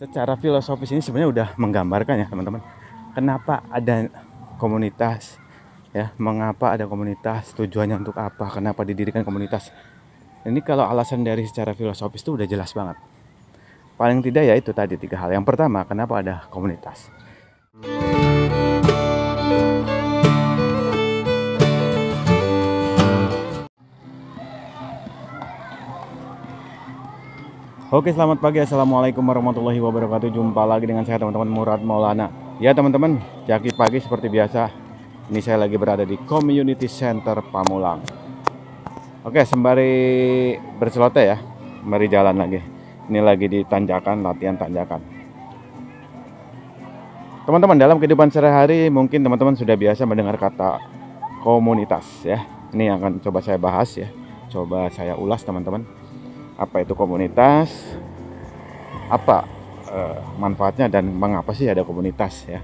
secara filosofis ini sebenarnya udah menggambarkan ya teman-teman, kenapa ada komunitas ya, mengapa ada komunitas, tujuannya untuk apa, kenapa didirikan komunitas. Ini kalau alasan dari secara filosofis itu udah jelas banget. Paling tidak ya itu tadi 3 hal. Yang pertama, kenapa ada komunitas. Oke, selamat pagi. Assalamualaikum warahmatullahi wabarakatuh. Jumpa lagi dengan saya teman-teman, Murad Maulana. Ya teman-teman, jaki pagi seperti biasa. Ini saya lagi berada di Community Center Pamulang. Oke, sembari berceloteh ya, sembari jalan lagi. Ini lagi di tanjakan, latihan tanjakan. Teman-teman, dalam kehidupan sehari-hari mungkin teman-teman sudah biasa mendengar kata komunitas ya. Ini yang akan coba saya bahas ya. Coba saya ulas teman-teman. Apa itu komunitas? Apa manfaatnya dan mengapa sih ada komunitas ya?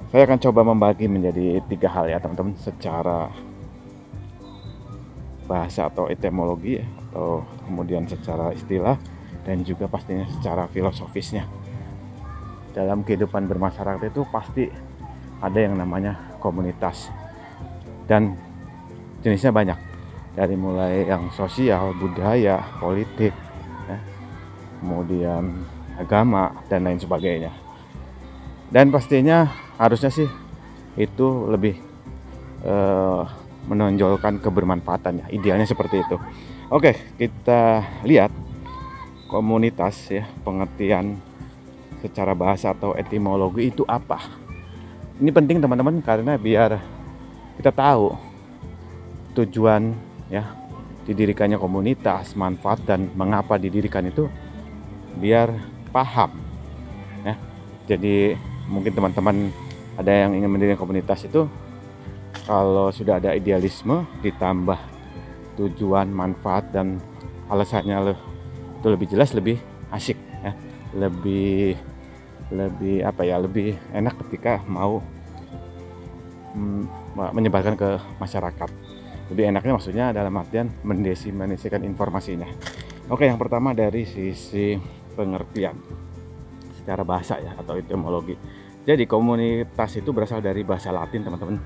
Saya akan coba membagi menjadi 3 hal ya teman-teman, secara bahasa atau etimologi ya, atau kemudian secara istilah dan juga pastinya secara filosofisnya. Dalam kehidupan bermasyarakat itu pasti ada yang namanya komunitas dan jenisnya banyak, dari mulai yang sosial, budaya, politik ya, kemudian agama dan lain sebagainya. Dan pastinya harusnya sih itu lebih menonjolkan kebermanfaatan ya, idealnya seperti itu. Oke, kita lihat komunitas ya, pengertian secara bahasa atau etimologi itu apa. Ini penting teman-teman, karena biar kita tahu tujuan ya didirikannya komunitas, manfaat dan mengapa didirikan itu, biar paham ya. Jadi mungkin teman-teman ada yang ingin mendirikan komunitas itu, kalau sudah ada idealisme ditambah tujuan, manfaat dan alasannya itu lebih jelas, lebih asik ya, lebih apa ya, lebih enak ketika mau menyebarkan ke masyarakat. Lebih enaknya maksudnya dalam artian mendesimasikan informasinya. Oke, yang pertama dari sisi pengertian secara bahasa ya, atau etimologi. Jadi komunitas itu berasal dari bahasa Latin teman-teman,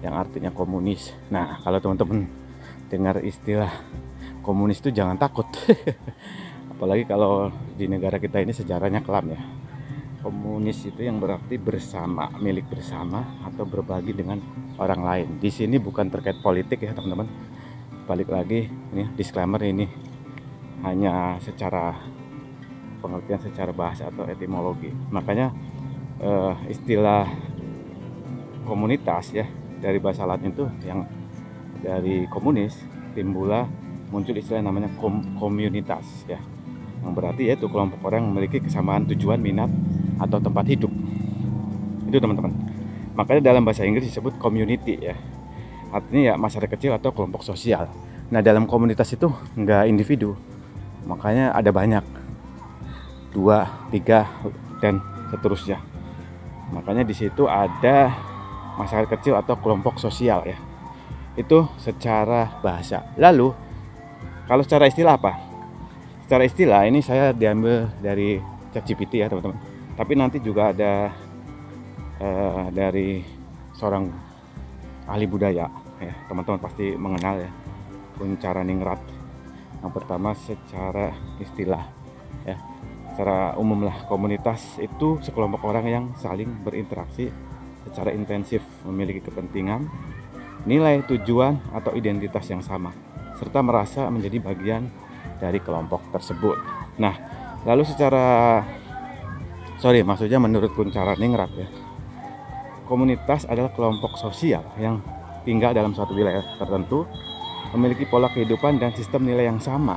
yang artinya komunis. Nah, kalau teman-teman dengar istilah komunis itu jangan takut. Apalagi kalau di negara kita ini sejarahnya kelam ya. Komunis itu yang berarti bersama, milik bersama atau berbagi dengan orang lain. Di sini bukan terkait politik ya teman-teman. Balik lagi, ini disclaimer, ini hanya secara pengertian secara bahasa atau etimologi. Makanya istilah komunitas ya, dari bahasa Latin itu yang dari komunis timbullah muncul istilah namanya komunitas ya, yang berarti yaitu kelompok orang yang memiliki kesamaan tujuan, minat atau tempat hidup. Itu teman-teman. Makanya dalam bahasa Inggris disebut community ya, artinya ya masyarakat kecil atau kelompok sosial. Nah, dalam komunitas itu enggak individu, makanya ada banyak, 2, 3 dan seterusnya. Makanya di situ ada masyarakat kecil atau kelompok sosial ya. Itu secara bahasa. Lalu kalau secara istilah apa? Secara istilah ini saya diambil dari ChatGPT ya teman-teman. Tapi nanti juga ada dari seorang ahli budaya ya, teman-teman pasti mengenal ya, Kuncharaningrat. Yang pertama secara istilah ya, secara umum lah, komunitas itu sekelompok orang yang saling berinteraksi secara intensif, memiliki kepentingan, nilai, tujuan atau identitas yang sama, serta merasa menjadi bagian dari kelompok tersebut. Nah, lalu maksudnya menurut Kuncharaningrat ya, komunitas adalah kelompok sosial yang tinggal dalam suatu wilayah tertentu, memiliki pola kehidupan dan sistem nilai yang sama.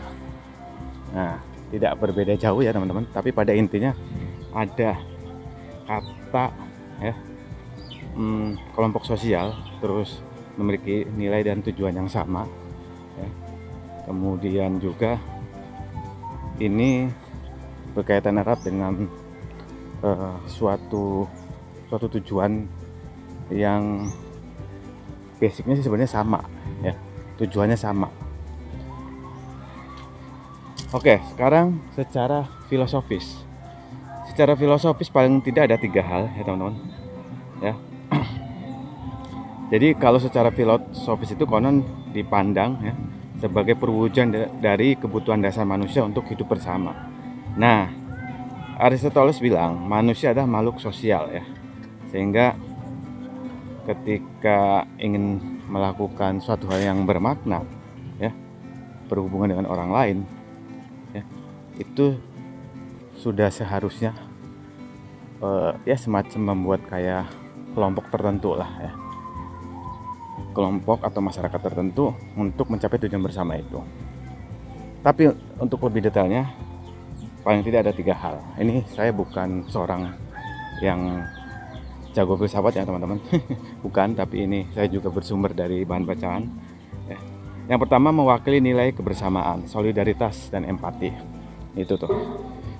Nah, tidak berbeda jauh ya teman-teman, tapi pada intinya ada kata ya, kelompok sosial, terus memiliki nilai dan tujuan yang sama ya. Kemudian juga ini berkaitan erat dengan suatu tujuan yang basicnya sih sebenarnya sama ya, tujuannya sama. Oke, sekarang secara filosofis secara filosofis paling tidak ada 3 hal ya teman-teman ya. Jadi kalau secara filosofis itu konon dipandang ya sebagai perwujudan dari kebutuhan dasar manusia untuk hidup bersama. Nah, Aristoteles bilang manusia adalah makhluk sosial ya, sehingga ketika ingin melakukan suatu hal yang bermakna ya, berhubungan dengan orang lain ya, itu sudah seharusnya ya semacam membuat kayak kelompok tertentu lah ya, kelompok atau masyarakat tertentu untuk mencapai tujuan bersama itu. Tapi untuk lebih detailnya paling tidak ada 3 hal. Ini saya bukan seorang yang jago filsafat ya teman-teman. Bukan, tapi ini saya juga bersumber dari bahan bacaan ya. Yang pertama mewakili nilai kebersamaan, solidaritas dan empati. Itu tuh.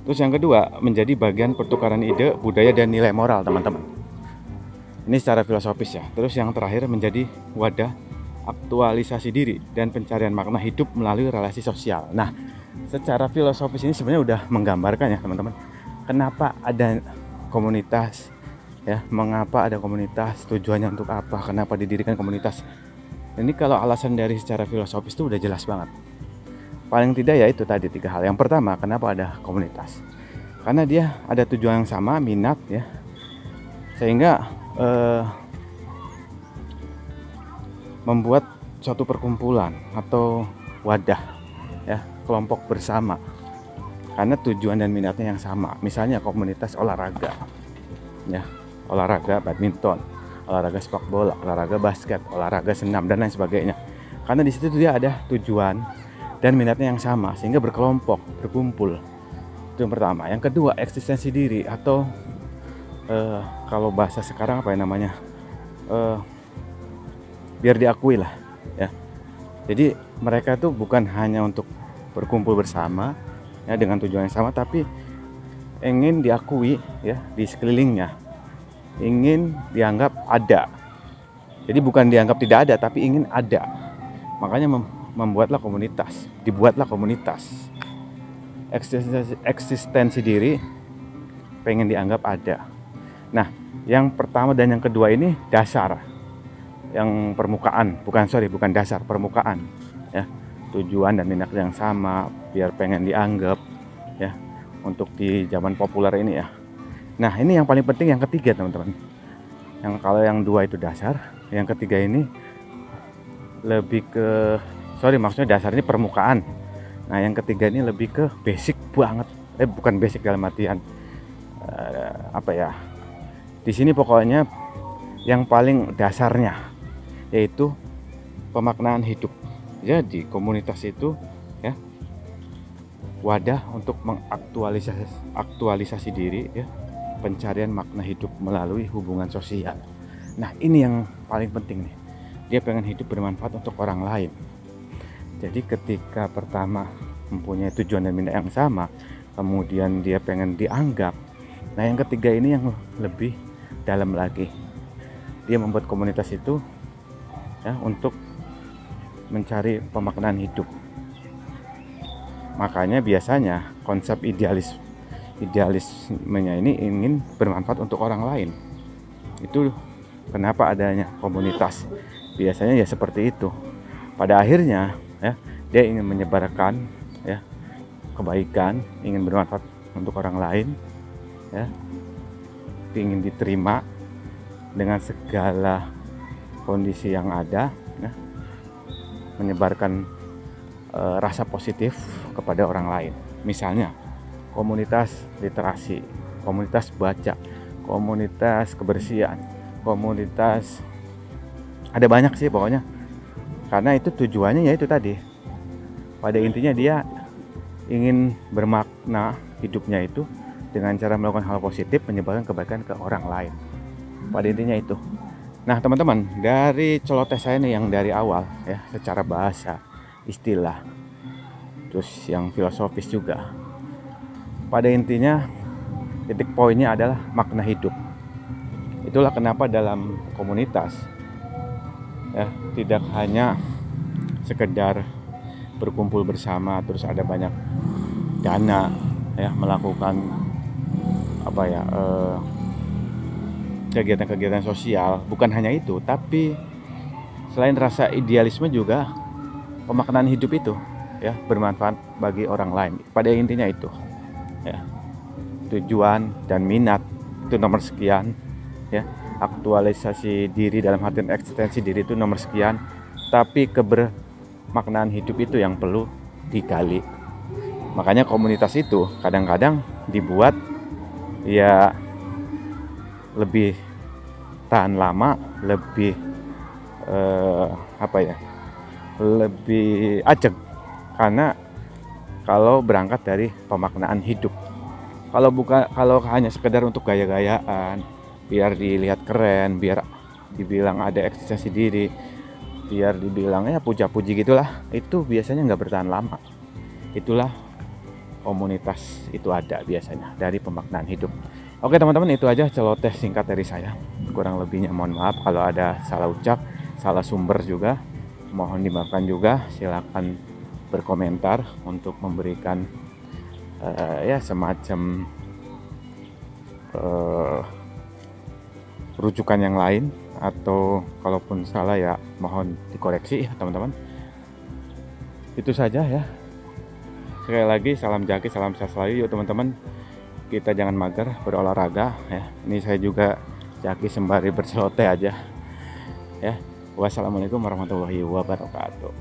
Terus yang kedua menjadi bagian pertukaran ide, budaya dan nilai moral teman-teman. Ini secara filosofis ya. Terus yang terakhir menjadi wadah aktualisasi diri dan pencarian makna hidup melalui relasi sosial. Nah, secara filosofis ini sebenarnya udah menggambarkan ya teman-teman, kenapa ada komunitas ya, mengapa ada komunitas, tujuannya untuk apa, kenapa didirikan komunitas. Ini kalau alasan dari secara filosofis itu udah jelas banget. Paling tidak ya itu tadi 3 hal. Yang pertama, kenapa ada komunitas? Karena dia ada tujuan yang sama, minat ya, sehingga membuat suatu perkumpulan atau wadah ya, kelompok bersama karena tujuan dan minatnya yang sama. Misalnya komunitas olahraga ya, olahraga badminton, olahraga sepak bola, olahraga basket, olahraga senam dan lain sebagainya. Karena di situ dia ada tujuan dan minatnya yang sama sehingga berkelompok, berkumpul. Itu yang pertama. Yang kedua, eksistensi diri atau kalau bahasa sekarang apa ya namanya, biar diakui lah ya. Jadi mereka tuh bukan hanya untuk berkumpul bersama ya dengan tujuan yang sama, tapi ingin diakui ya di sekelilingnya, ingin dianggap ada. Jadi bukan dianggap tidak ada, tapi ingin ada. Makanya membuatlah komunitas, dibuatlah komunitas. Eksistensi diri, pengen dianggap ada. Nah, yang pertama dan yang kedua ini dasar, yang permukaan, bukan dasar, permukaan ya, tujuan dan minat yang sama, biar pengen dianggap ya, untuk di zaman populer ini ya. Nah, ini yang paling penting yang ketiga teman-teman. Yang kalau yang dua itu dasar, yang ketiga ini lebih ke maksudnya dasar ini permukaan. Nah, yang ketiga ini lebih ke basic banget. Bukan basic dalam artian apa ya? Di sini pokoknya yang paling dasarnya yaitu pemaknaan hidup. Jadi komunitas itu ya wadah untuk mengaktualisasi diri ya, pencarian makna hidup melalui hubungan sosial. Nah, ini yang paling penting nih. Dia pengen hidup bermanfaat untuk orang lain. Jadi ketika pertama mempunyai tujuan dan minat yang sama, kemudian dia pengen dianggap. Nah, yang ketiga ini yang lebih dalam lagi. Dia membuat komunitas itu ya untuk mencari pemaknaan hidup. Makanya biasanya konsep idealismenya ini ingin bermanfaat untuk orang lain. Itu kenapa adanya komunitas. Biasanya ya seperti itu. Pada akhirnya ya, dia ingin menyebarkan ya kebaikan, ingin bermanfaat untuk orang lain ya, ingin diterima dengan segala kondisi yang ada ya, menyebarkan rasa positif kepada orang lain. Misalnya komunitas literasi, komunitas baca, komunitas kebersihan, komunitas ada banyak sih pokoknya. Karena itu tujuannya ya itu tadi. Pada intinya dia ingin bermakna hidupnya itu dengan cara melakukan hal positif, menyebarkan kebaikan ke orang lain. Pada intinya itu. Nah teman-teman, dari celoteh saya nih yang dari awal ya, secara bahasa, istilah, terus yang filosofis juga. Pada intinya titik poinnya adalah makna hidup. Itulah kenapa dalam komunitas ya tidak hanya sekedar berkumpul bersama terus ada banyak dana ya, melakukan apa ya, kegiatan-kegiatan sosial. Bukan hanya itu, tapi selain rasa idealisme juga pemaknaan hidup itu ya bermanfaat bagi orang lain. Pada intinya itu ya, tujuan dan minat itu nomor sekian ya, aktualisasi diri dalam artian eksistensi diri itu nomor sekian, tapi kebermaknaan hidup itu yang perlu digali. Makanya komunitas itu kadang-kadang dibuat ya lebih tahan lama, lebih apa ya, lebih ajeg, karena kalau berangkat dari pemaknaan hidup. Kalau hanya sekedar untuk gaya-gayaan, biar dilihat keren, biar dibilang ada eksistensi diri, biar dibilang ya puja-puji gitulah, itu biasanya nggak bertahan lama. Itulah komunitas itu ada biasanya dari pemaknaan hidup. Oke teman-teman, itu aja celoteh singkat dari saya. Kurang lebihnya mohon maaf kalau ada salah ucap, salah sumber juga. Mohon dimaafkan juga. Silakan berkomentar untuk memberikan ya semacam rujukan yang lain, atau kalaupun salah ya mohon dikoreksi ya teman-teman. Itu saja ya. Sekali lagi salam jaki, salam sehat selalu yuk teman-teman. Kita jangan mager berolahraga ya. Ini saya juga jaki sembari berceloteh aja ya. Wassalamualaikum warahmatullahi wabarakatuh.